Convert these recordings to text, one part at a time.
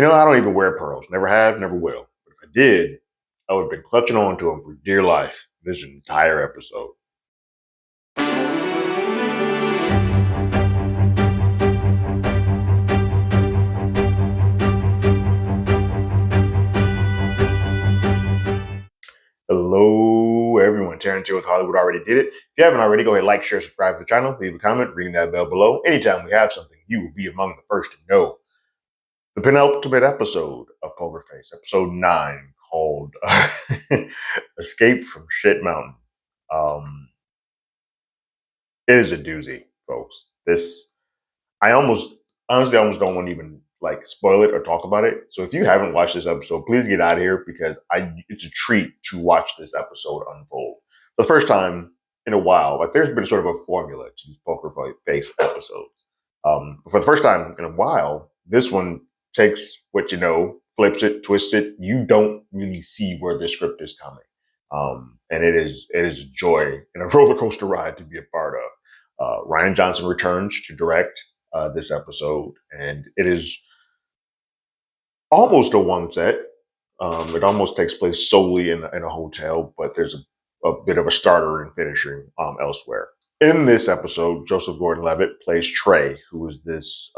I don't even wear pearls. Never have, never will. But if I did, I would have been clutching on to them for dear life this entire episode. Hello, everyone. Terrence here with Hollywood Already Did It. If you haven't already, go ahead, like, share, subscribe to the channel, leave a comment, ring that bell below. Anytime we have something, you will be among the first to know. The penultimate episode of Poker Face, episode 9, called Escape from Shit Mountain. It is a doozy, folks. I honestly almost don't want to even like spoil it or talk about it. So if you haven't watched this episode, please get out of here because it's a treat to watch this episode unfold. For the first time in a while, like there's been sort of a formula to these Poker Face episodes. But for the first time in a while, this one takes what you know, flips it, twists it. You don't really see where the script is coming. And it is a joy and a roller coaster ride to be a part of. Rian Johnson returns to direct this episode, and it is almost a one set. It almost takes place solely in a hotel, but there's a bit of a starter and finishing elsewhere. In this episode, Joseph Gordon-Levitt plays Trey, who is this.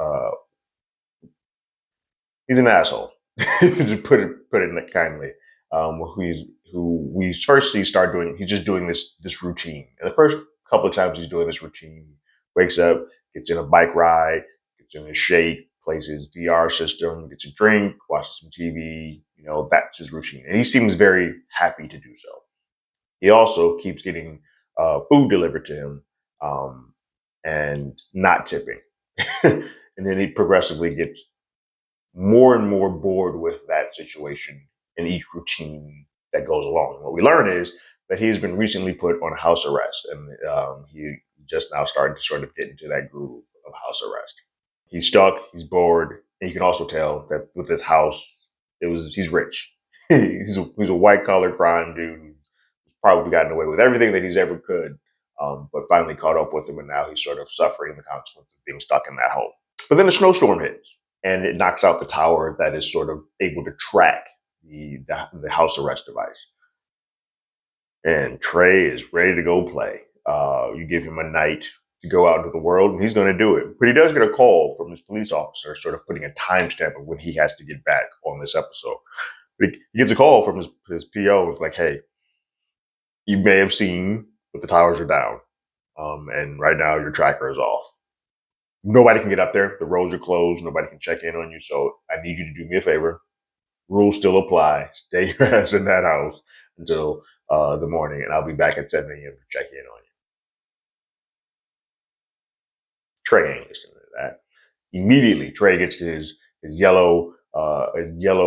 He's an asshole, to put it kindly. Who we first see start doing. He's just doing this routine, and the first couple of times he's doing this routine, wakes up, gets in a bike ride, gets in his shake, plays his VR system, gets a drink, watches some TV. That's his routine, and he seems very happy to do so. He also keeps getting food delivered to him and not tipping, and then he progressively gets more and more bored with that situation in each routine that goes along. What we learn is that he has been recently put on house arrest, and he just now starting to sort of get into that groove of house arrest. He's stuck, he's bored, and you can also tell that with this house, he's rich. he's a white collar crime dude who's probably gotten away with everything that he's ever could, but finally caught up with him, and now he's sort of suffering the consequences of being stuck in that hole. But then a snowstorm hits, and it knocks out the tower that is sort of able to track the house arrest device. And Trey is ready to go play. You give him a night to go out into the world, and he's going to do it. But he does get a call from his police officer, sort of putting a timestamp of when he has to get back on this episode. But he gets a call from his PO. It's like, hey, you may have seen, but the towers are down. And right now your tracker is off. Nobody can get up there. The roads are closed. Nobody can check in on you. So I need you to do me a favor. Rules still apply. Stay your ass in that house until the morning, and I'll be back at 7 a.m. to check in on you. Trey ain't listening to that. Immediately, Trey gets to his yellow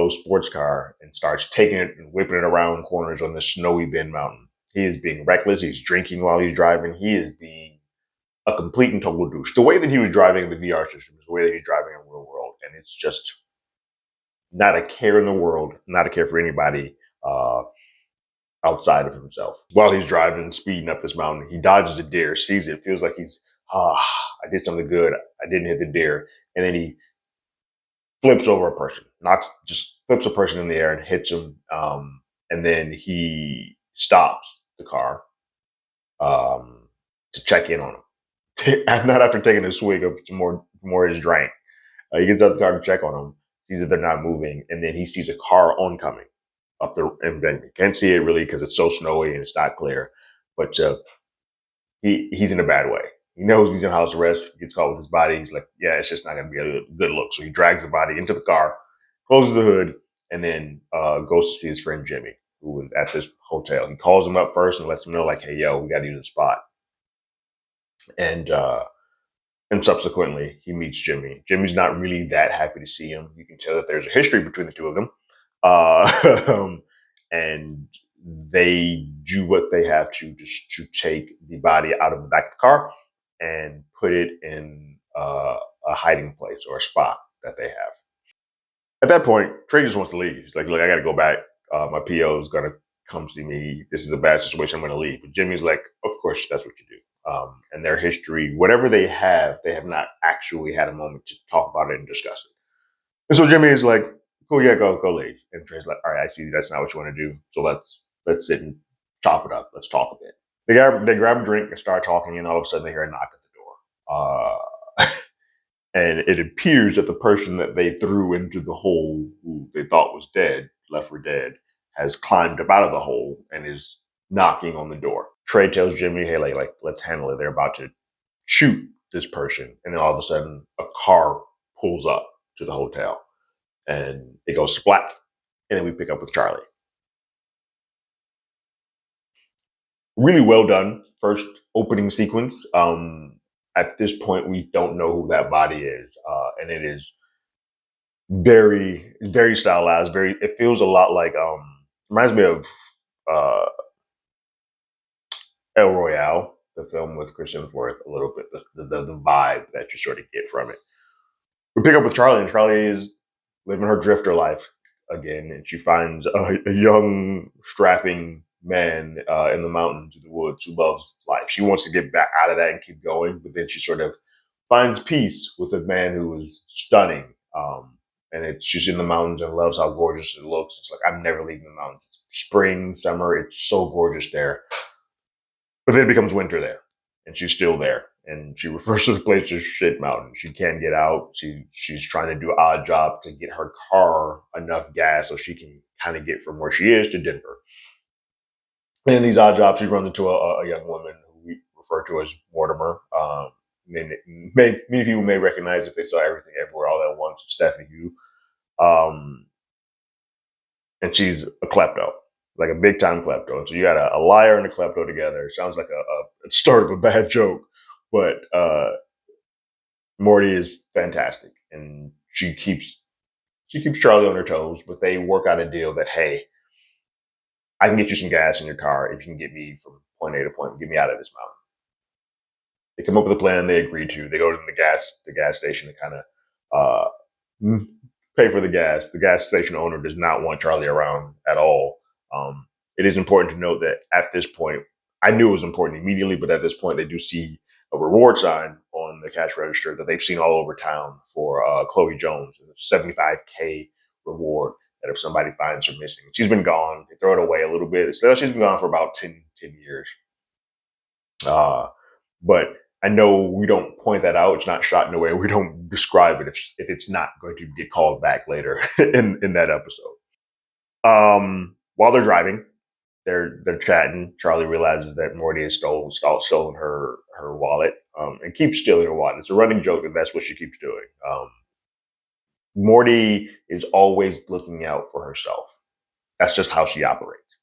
sports car and starts taking it and whipping it around corners on the snowy Bend Mountain. He is being reckless. He's drinking while he's driving. He is being a complete and total douche. The way that he was driving the VR system is the way that he's driving in real world, and it's just not a care in the world, not a care for anybody outside of himself. While he's driving, speeding up this mountain, he dodges a deer, sees it, feels like I did something good. I didn't hit the deer. And then he flips over a person, flips a person in the air and hits him. And then he stops the car to check in on him. Not after taking a swig of some more of his drink. He gets out the car to check on him, sees that they're not moving, and then he sees a car oncoming up the embankment. Can't see it really because it's so snowy and it's not clear. But he's in a bad way. He knows he's in house arrest. He gets caught with his body. He's like, yeah, it's just not going to be a good look. So he drags the body into the car, closes the hood, and then goes to see his friend Jimmy, who was at this hotel. He calls him up first and lets him know, like, hey, yo, we got to use the spot. And subsequently, he meets Jimmy. Jimmy's not really that happy to see him. You can tell that there's a history between the two of them. And they do what they have to just to take the body out of the back of the car and put it in a hiding place or a spot that they have. At that point, Trey just wants to leave. He's like, look, I got to go back. My PO is going to come see me. This is a bad situation. I'm going to leave. But Jimmy's like, of course, that's what you do. And their history, whatever they have not actually had a moment to talk about it and discuss it. And so Jimmy is like, cool, yeah, go leave. And Trey's like, all right, I see that's not what you want to do. So let's sit and chop it up. Let's talk a bit. They grab a drink and start talking, and all of a sudden they hear a knock at the door. And it appears that the person that they threw into the hole, who they thought was dead, left for dead, has climbed up out of the hole and is knocking on the door. Trey tells Jimmy, "Hey, like let's handle it. They're about to shoot this person." And then all of a sudden, a car pulls up to the hotel, and it goes to black. And then we pick up with Charlie. Really well done first opening sequence. At this point, we don't know who that body is, and it is very stylized. It feels a lot like reminds me of uh, El Royale, the film with Chris Hemsworth. A little bit the vibe that you sort of get from it. We pick up with Charlie, and Charlie is living her drifter life again, and she finds a young strapping man in the mountains, in the woods, who loves life. She wants to get back out of that and keep going, but then she sort of finds peace with a man who is stunning. She's in the mountains and loves how gorgeous it looks. It's like, I'm never leaving the mountains. It's spring, summer, it's so gorgeous there. But then it becomes winter there, and she's still there. And she refers to the place as Shit Mountain. She can't get out. She's trying to do odd jobs to get her car enough gas so she can kind of get from where she is to Denver. And in these odd jobs, she runs into a young woman who we refer to as Mortimer. Many people may recognize if they saw Everything Everywhere All at Once with Stephanie Yu. And she's a klepto, like a big time klepto. And so you got a liar and a klepto together. It sounds like a start of a bad joke, but Morty is fantastic, and she keeps Charlie on her toes. But they work out a deal that, hey, I can get you some gas in your car if you can get me from point A to point, get me out of this mountain. They come up with a plan. They agree to. They go to the gas station to kind of pay for the gas. The gas station owner does not want Charlie around at all. It is important to note that at this point, I knew it was important immediately, but at this point, they do see a reward sign on the cash register that they've seen all over town for Chloe Jones. It's a 75K reward that if somebody finds her missing. She's been gone. They throw it away a little bit. So she's been gone for about 10 years. But I know we don't point that out. It's not shot in a way. We don't describe it if it's not going to get called back later in that episode. While they're driving, they're chatting. Charlie realizes that Morty has stolen her wallet and keeps stealing her wallet. It's a running joke that that's what she keeps doing. Morty is always looking out for herself. That's just how she operates.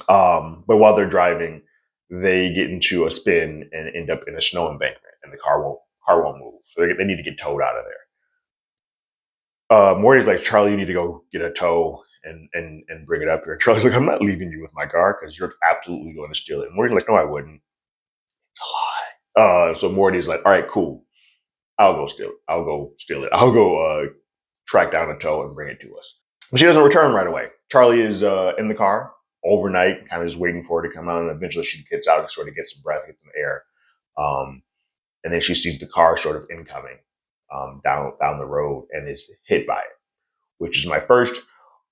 But while they're driving, they get into a spin and end up in a snow embankment, and the car won't move. So they need to get towed out of there. Morty's like, Charlie, you need to go get a tow and bring it up here. And Charlie's like, I'm not leaving you with my car because you're absolutely going to steal it. And Morty's like, no, I wouldn't. It's a lie. So Morty's like, all right, cool. I'll go steal it. I'll go track down a tow and bring it to us. But she doesn't return right away. Charlie is in the car overnight, kind of just waiting for her to come out, and eventually she gets out and sort of gets some breath, gets some air. And then she sees the car sort of incoming down the road and is hit by it, which is my first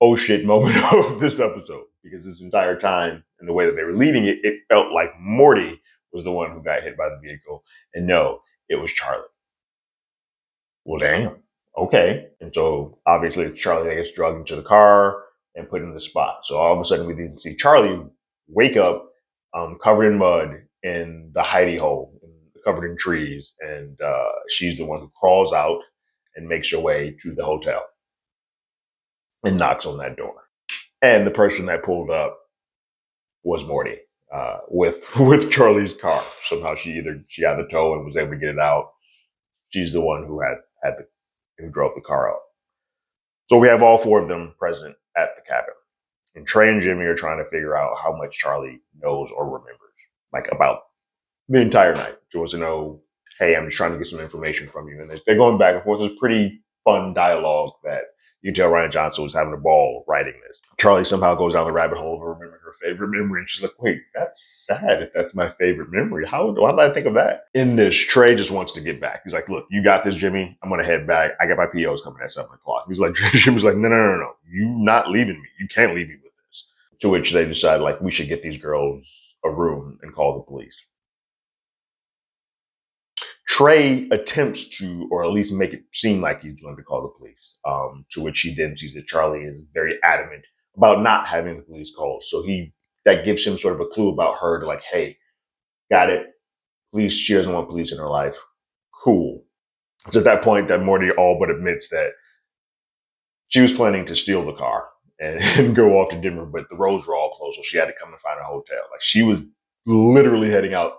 oh shit moment of this episode, because this entire time and the way that they were leading it, it felt like Morty was the one who got hit by the vehicle, and no, it was Charlie. Well, damn. Okay. And so obviously Charlie gets drugged into the car and put in the spot. So all of a sudden we didn't see Charlie wake up covered in mud in the hidey hole, covered in trees. And she's the one who crawls out and makes her way to the hotel and knocks on that door. And the person that pulled up was Morty with Charlie's car. Somehow she got the tow and was able to get it out. She's the one who who drove the car out. So we have all four of them present at the cabin. And Trey and Jimmy are trying to figure out how much Charlie knows or remembers, like about the entire night. She wants to know, hey, I'm just trying to get some information from you. And they're going back and forth. It's pretty fun dialogue that You can tell Rian Johnson was having a ball writing this. Charlie somehow goes down the rabbit hole of remembering her favorite memory, and she's like, "Wait, that's sad. If that's my favorite memory, why did I think of that?" In this, Trey just wants to get back. He's like, "Look, you got this, Jimmy. I'm gonna head back. I got my POs coming at 7 o'clock." He's like, Jimmy's like, "No. You not leaving me. You can't leave me with this." To which they decide, like, we should get these girls a room and call the police. Trey attempts to, or at least make it seem like he's going to call the police, to which he then sees that Charlie is very adamant about not having the police called. So that gives him sort of a clue about her to like, hey, got it. Police, she doesn't want police in her life. Cool. It's at that point that Morty all but admits that she was planning to steal the car and go off to Denver, but the roads were all closed, so she had to come and find a hotel. Like she was literally heading out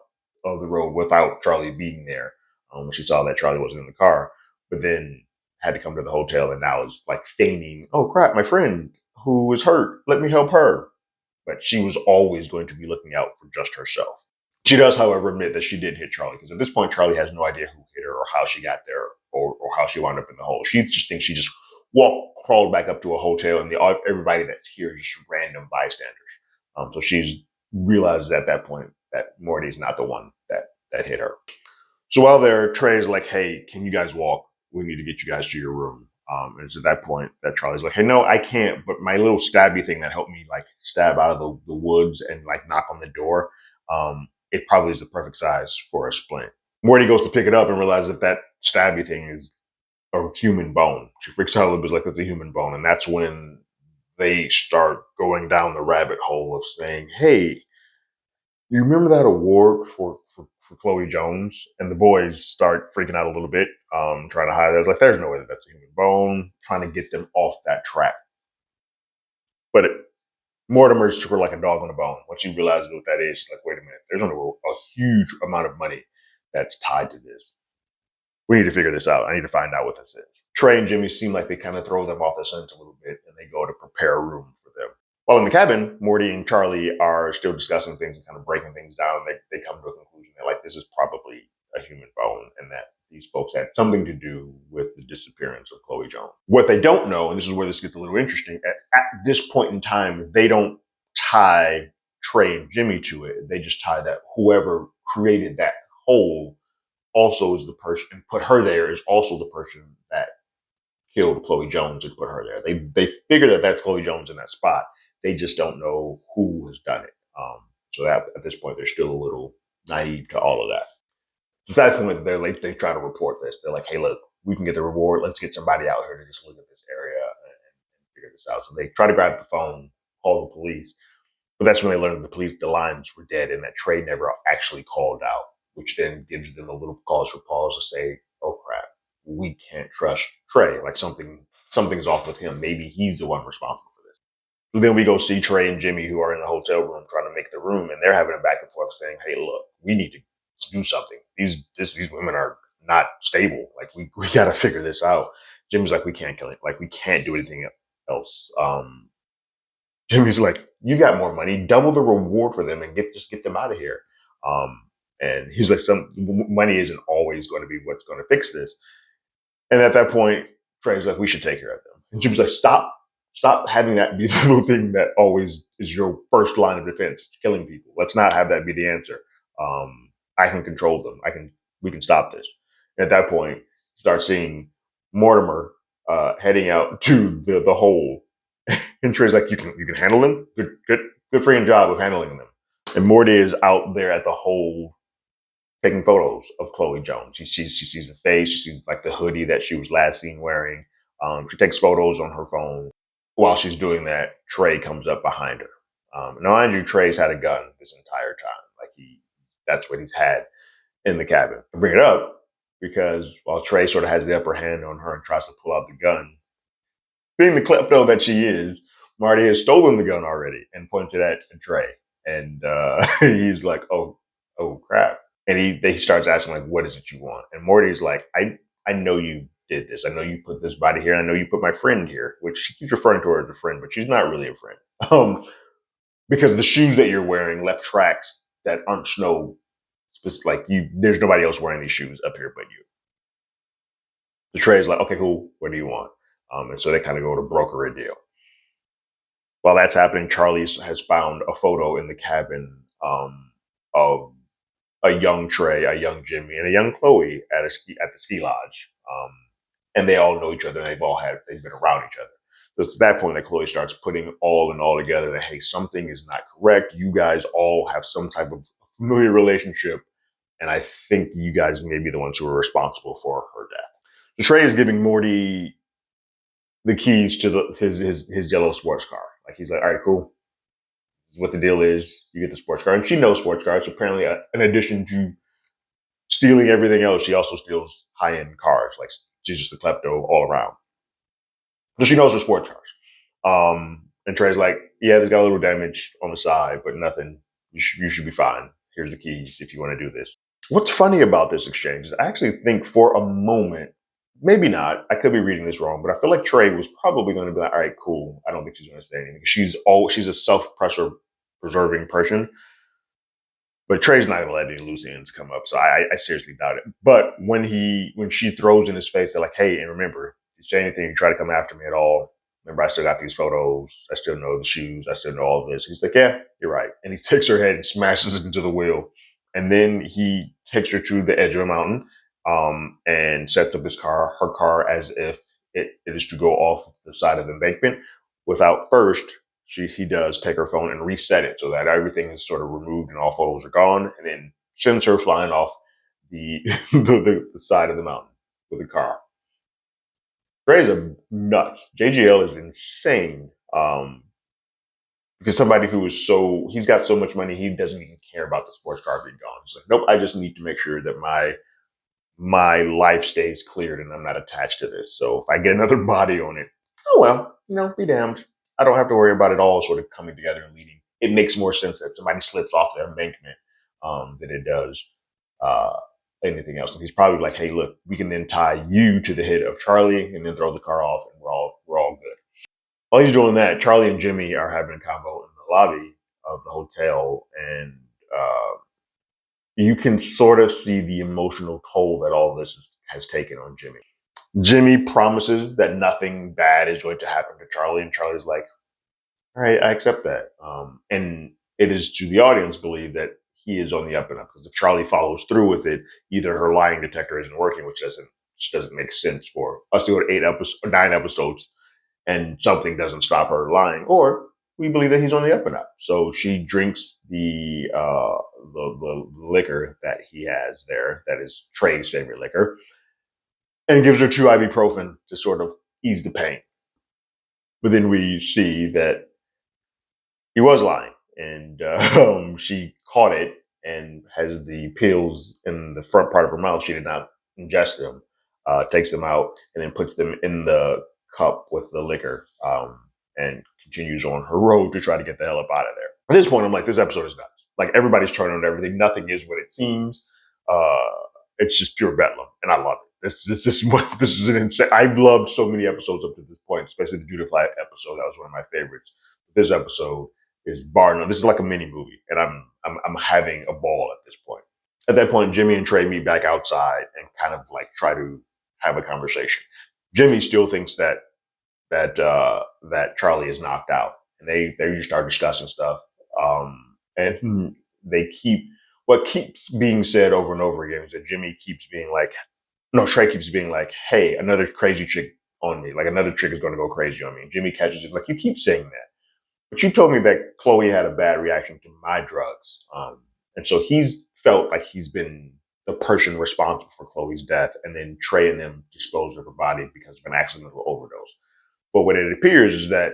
of the road without Charlie being there when she saw that Charlie wasn't in the car, but then had to come to the hotel and now is like feigning, oh crap, my friend who is hurt, let me help her. But she was always going to be looking out for just herself. She does, however, admit that she did hit Charlie, because at this point, Charlie has no idea who hit her or how she got there or how she wound up in the hole. She just thinks she just crawled back up to a hotel, and everybody that's here is just random bystanders. So she's realizes at that point that Morty's not the one that hit her. So while there, Trey's like, "Hey, can you guys walk? We need to get you guys to your room." And it's at that point that Charlie's like, "Hey, no, I can't. But my little stabby thing that helped me like stab out of the woods and like knock on the door, it probably is the perfect size for a splint." Morty goes to pick it up and realizes that stabby thing is a human bone. She freaks out a little bit, like it's a human bone, and that's when they start going down the rabbit hole of saying, "Hey, you remember that award for Chloe Jones?" And the boys start freaking out a little bit, trying to hide it. It's like, there's no way that's a human bone, trying to get them off that track. But Mortimer's took her like a dog on a bone. Once she realizes what that is, she's like, wait a minute, there's only a huge amount of money that's tied to this. We need to figure this out. I need to find out what this is. Trey and Jimmy seem like they kind of throw them off the scent a little bit, and they go to prepare a room for them. While in the cabin, Morty and Charlie are still discussing things and kind of breaking things down. They come to a conclusion that like this is probably a human bone, and that these folks had something to do with the disappearance of Chloe Jones. What they don't know, and this is where this gets a little interesting, at this point in time, they don't tie Trey and Jimmy to it. They just tie that whoever created that hole also is the person, and put her there is also the person that killed Chloe Jones and put her there. They figure that that's Chloe Jones in that spot. They just don't know who has done it. So that at this point, they're still a little naive to all of that. It's at that point that they try to report this. They're like, hey, look, we can get the reward. Let's get somebody out here to just look at this area and figure this out. So they try to grab the phone, call the police. But that's when they learn that the lines were dead and that Trey never actually called out, which then gives them a little cause for pause to say, oh crap, we can't trust Trey. Like something's off with him. Maybe he's the one responsible for this. And then we go see Trey and Jimmy, who are in the hotel room trying to make the room, and they're having a back and forth saying, hey, look, we need to do something. These women are not stable. Like we got to figure this out. Jimmy's like, we can't kill it. Like we can't do anything else. Jimmy's like, you got more money, double the reward for them, and just get them out of here. And he's like, some money isn't always going to be what's going to fix this. And at that point, Trey's like, we should take care of them. And Jimmy's like, stop having that be the little thing that always is your first line of defense, killing people. Let's not have that be the answer. I can control them. We can stop this. And at that point, start seeing Mortimer heading out to the hole. And Trey's like, you can handle them? Good for your job of handling them. And Morty is out there at the hole taking photos of Chloe Jones. She sees the face. She sees like the hoodie that she was last seen wearing. She takes photos on her phone. While she's doing that, Trey comes up behind her. Now, mind you, Trey's had a gun this entire time. Like that's what he's had in the cabin. I bring it up because while Trey sort of has the upper hand on her and tries to pull out the gun, being the klepto that she is, Marty has stolen the gun already and pointed at Trey. And he's like, oh crap. And he starts asking, like, what is it you want? And Morty's like, I know you did this. I know you put this body here. I know you put my friend here, which she keeps referring to her as a friend, but she's not really a friend. Because the shoes that you're wearing left tracks that aren't snow. Like there's nobody else wearing these shoes up here but you. The Trey's like, okay, cool. What do you want? And so they kind of go to broker a deal. While that's happening, Charlie has found a photo in the cabin of a young Trey, a young Jimmy, and a young Chloe at the ski lodge. And they all know each other. They've been around each other. So it's at that point that Chloe starts putting all in all together that, hey, something is not correct. You guys all have some type of familiar relationship. And I think you guys may be the ones who are responsible for her death. So Trey is giving Morty the keys to his yellow sports car. Like, he's like, all right, cool. This is what the deal is. You get the sports car. And she knows sports cars. So apparently, in addition to stealing everything else, she also steals high-end cars. Like, she's just a klepto all around. So she knows her sports cars. And Trey's like, yeah, there's got a little damage on the side, but nothing. You should be fine. Here's the keys if you want to do this. What's funny about this exchange is I actually think for a moment, maybe not, I could be reading this wrong, but I feel like Trey was probably going to be like, all right, cool. I don't think she's going to say anything. She's a self-preserving person. But Trey's not going to let any loose ends come up, so I seriously doubt it. But when she throws in his face, they're like, "Hey, and remember, if you say anything, you try to come after me at all. Remember, I still got these photos. I still know the shoes. I still know all of this." He's like, "Yeah, you're right." And he takes her head and smashes it into the wheel, and then he takes her to the edge of a mountain, and sets up her car, as if it is to go off the side of the embankment, without first he does take her phone and reset it so that everything is sort of removed and all photos are gone, and then sends her flying off the the side of the mountain with the car. Trey's a nuts. JGL is insane. Because somebody who is he's got so much money, he doesn't even care about the sports car being gone. He's like, nope, I just need to make sure that my life stays cleared and I'm not attached to this. So if I get another body on it, oh well, be damned. I don't have to worry about it all sort of coming together and leading. It makes more sense that somebody slips off the embankment than it does anything else. And he's probably like, hey, look, we can then tie you to the head of Charlie and then throw the car off, and we're all good. While he's doing that, Charlie and Jimmy are having a convo in the lobby of the hotel, and you can sort of see the emotional toll that all this has taken on Jimmy. Jimmy promises that nothing bad is going to happen to Charlie, and Charlie's like, all right, I accept that. And it is to the audience believe that he is on the up and up, because if Charlie follows through with it, either her lying detector isn't working, which just doesn't make sense for us to go to 9 episodes and something doesn't stop her lying, or we believe that he's on the up and up. So she drinks the liquor that he has there, that is Trey's favorite liquor, and gives her 2 ibuprofen to sort of ease the pain. But then we see that he was lying, and she caught it and has the pills in the front part of her mouth. She did not ingest them, takes them out, and then puts them in the cup with the liquor, and continues on her road to try to get the hell up out of there. At this point, I'm like, this episode is nuts. Like, everybody's turning on everything. Nothing is what it seems. It's just pure bedlam, and I love it. This is an insane. I've loved so many episodes up to this point, especially the Judith Light episode. That was one of my favorites. This episode is bar none. This is like a mini movie, and I'm having a ball at this point. At that point, Jimmy and Trey meet back outside and kind of like try to have a conversation. Jimmy still thinks that Charlie is knocked out, and they just start discussing stuff. And what keeps being said over and over again is that Trey keeps being like, hey, another crazy chick on me. Like, another chick is going to go crazy on me. And Jimmy catches it. Like, you keep saying that. But you told me that Chloe had a bad reaction to my drugs. And so he's felt like he's been the person responsible for Chloe's death. And then Trey and them disposed of her body because of an accidental overdose. But what it appears is that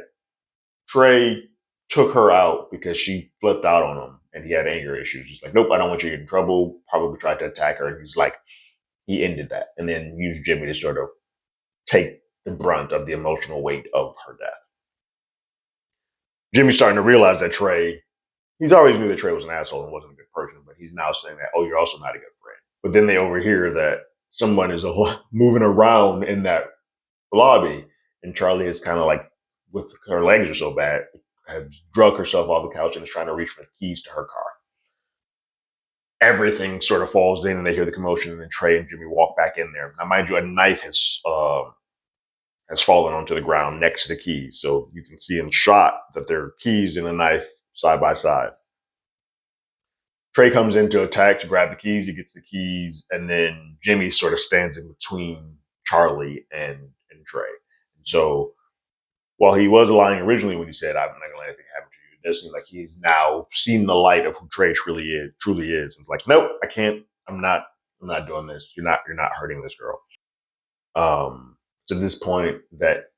Trey took her out because she flipped out on him and he had anger issues. He's like, nope, I don't want you to get in trouble. Probably tried to attack her. And he's like, he ended that and then used Jimmy to sort of take the brunt of the emotional weight of her death. Jimmy's starting to realize that he's always knew that Trey was an asshole and wasn't a good person, but he's now saying that, oh, you're also not a good friend. But then they overhear that someone is moving around in that lobby, and Charlie is kind of like, with her legs are so bad, has drug herself off the couch and is trying to reach for the keys to her car. Everything sort of falls in, and they hear the commotion, and then Trey and Jimmy walk back in there. Now, mind you, a knife has has fallen onto the ground next to the keys. So you can see in shot that there are keys and a knife side by side. Trey comes in to attack to grab the keys. He gets the keys, and then Jimmy sort of stands in between Charlie and Trey. So while he was lying originally when he said, "I'm not gonna let anything happen to you," it does seem like he's now seen the light of who Trey truly is. It's like, nope, I can't. I'm not doing this. You're not hurting this girl. To this point that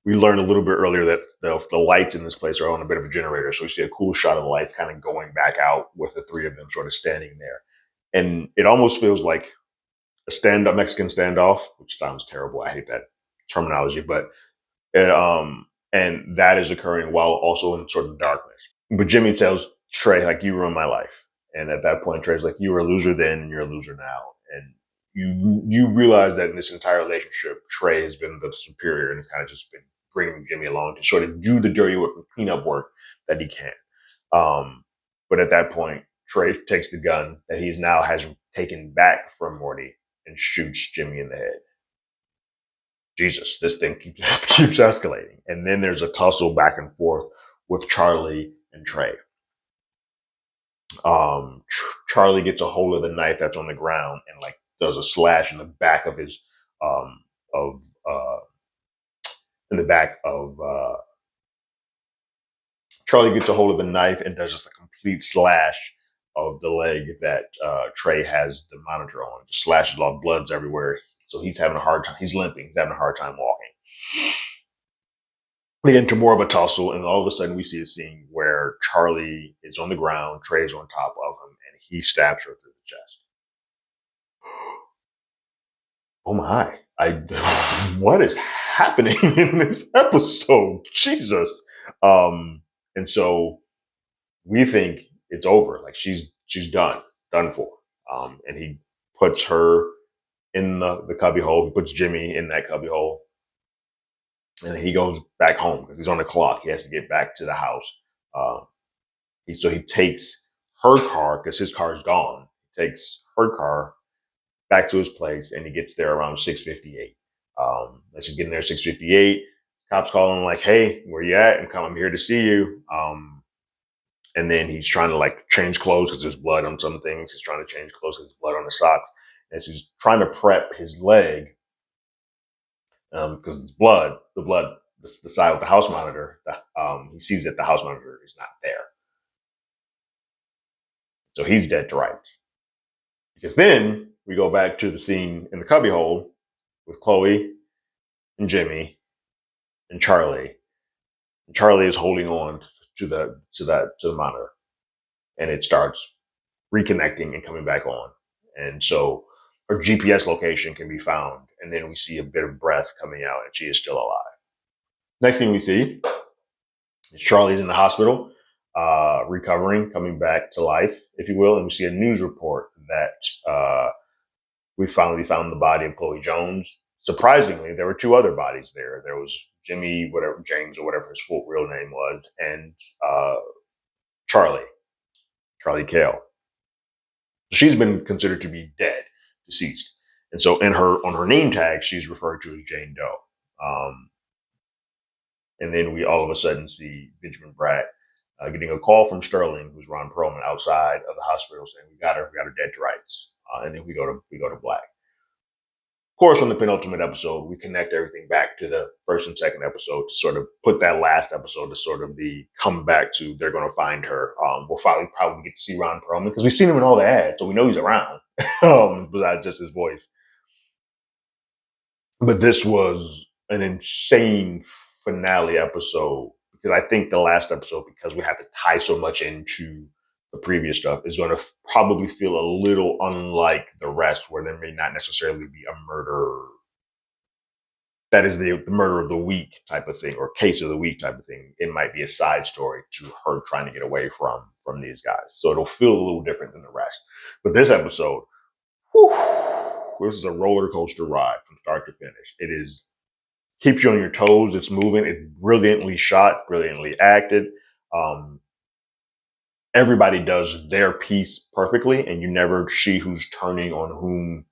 we learned a little bit earlier that the lights in this place are on a bit of a generator. So we see a cool shot of the lights kind of going back out with the three of them sort of standing there. And it almost feels like a Mexican standoff, which sounds terrible. I hate that terminology, but and that is occurring while also in sort of darkness. But Jimmy tells Trey, like, you ruined my life. And at that point, Trey's like, you were a loser then and you're a loser now. And you realize that in this entire relationship, Trey has been the superior and has kind of just been bringing Jimmy along to sort of do the dirty work and cleanup work that he can. But at that point, Trey takes the gun that he now has taken back from Morty and shoots Jimmy in the head. Jesus, this thing keeps escalating. And then there's a tussle back and forth with Charlie and Trey. Charlie gets a hold of the knife that's on the ground and like does a slash in the back of his Charlie gets a hold of the knife and does just a complete slash of the leg that Trey has the monitor on. Just slashes off, blood's everywhere. So he's having a hard time. He's limping. He's having a hard time walking. We get into more of a tussle, and all of a sudden we see a scene where Charlie is on the ground, Trey's on top of him, and he stabs her through the chest. Oh my. What is happening in this episode? Jesus. And so we think it's over. Like she's done for. And he puts her in the cubby hole. He puts Jimmy in that cubby hole. And he goes back home because he's on the clock. He has to get back to the house. So he takes her car because his car is gone. He takes her car back to his place, and he gets there around 6:58. As he's getting there, 6:58, cops call him like, "Hey, where you at? I'm here to see you." And then he's trying to like change clothes because there's blood on some things. He's trying to change clothes because there's blood on the socks. As he's trying to prep his leg, because it's blood, the side with the house monitor, he sees that the house monitor is not there. So he's dead to rights. Because then we go back to the scene in the cubbyhole with Chloe and Jimmy and Charlie. And Charlie is holding on to the monitor, and it starts reconnecting and coming back on. And so her GPS location can be found, and then we see a bit of breath coming out, and she is still alive. Next thing we see is Charlie's in the hospital, recovering, coming back to life, if you will, and we see a news report that we finally found the body of Chloe Jones. Surprisingly, there were two other bodies there. There was Jimmy, James or whatever his full real name was, and Charlie Cale. She's been considered to be dead, deceased. And so on her name tag, she's referred to as Jane Doe. And then we all of a sudden see Benjamin Bratt getting a call from Sterling, who's Ron Perlman, outside of the hospital saying, we got her dead to rights. And then we go to black. Of course, on the penultimate episode, we connect everything back to the first and second episode to sort of put that last episode to sort of be come back to they're going to find her. We'll finally probably get to see Ron Perlman because we've seen him in all the ads, so we know he's around, besides just his voice. But this was an insane finale episode because I think the last episode, because we have to tie so much into the previous stuff, is going to probably feel a little unlike the rest, where there may not necessarily be a murder that is the murder of the week type of thing or case of the week type of thing. It might be a side story to her trying to get away from these guys. So it'll feel a little different than the rest. But this episode, this is a roller coaster ride from start to finish. It is keeps you on your toes. It's moving. It's brilliantly shot, brilliantly acted. Everybody does their piece perfectly, and you never see who's turning on whom.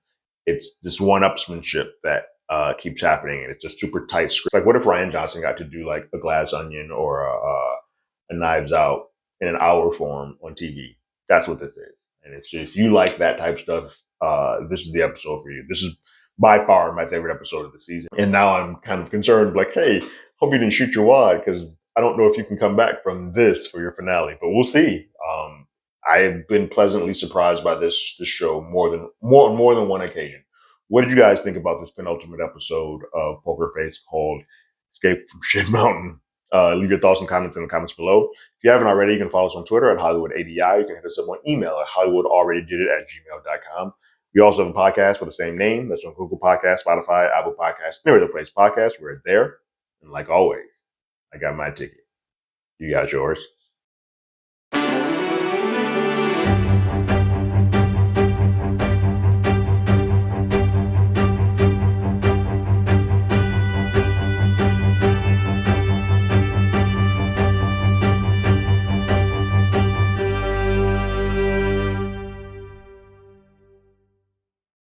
It's this one-upsmanship that keeps happening, and it's just super tight script. Like, what if Rian Johnson got to do like a Glass Onion or a Knives Out in an hour form on TV? That's what this is, and it's just, if you like that type of stuff, this is the episode for you. This is by far my favorite episode of the season, and now I'm kind of concerned, like, hey, hope you didn't shoot your wad, because I don't know if you can come back from this for your finale, but we'll see. I've been pleasantly surprised by this show more than one occasion. What did you guys think about this penultimate episode of Poker Face called Escape from Shit Mountain? Leave your thoughts and comments in the comments below. If you haven't already, you can follow us on Twitter at HollywoodADI. You can hit us up on email at HollywoodAlreadyDidIt@gmail.com. We also have a podcast with the same name. That's on Google Podcasts, Spotify, Apple Podcasts, and every other place podcasts. We're there. And like always, I got my ticket. You got yours.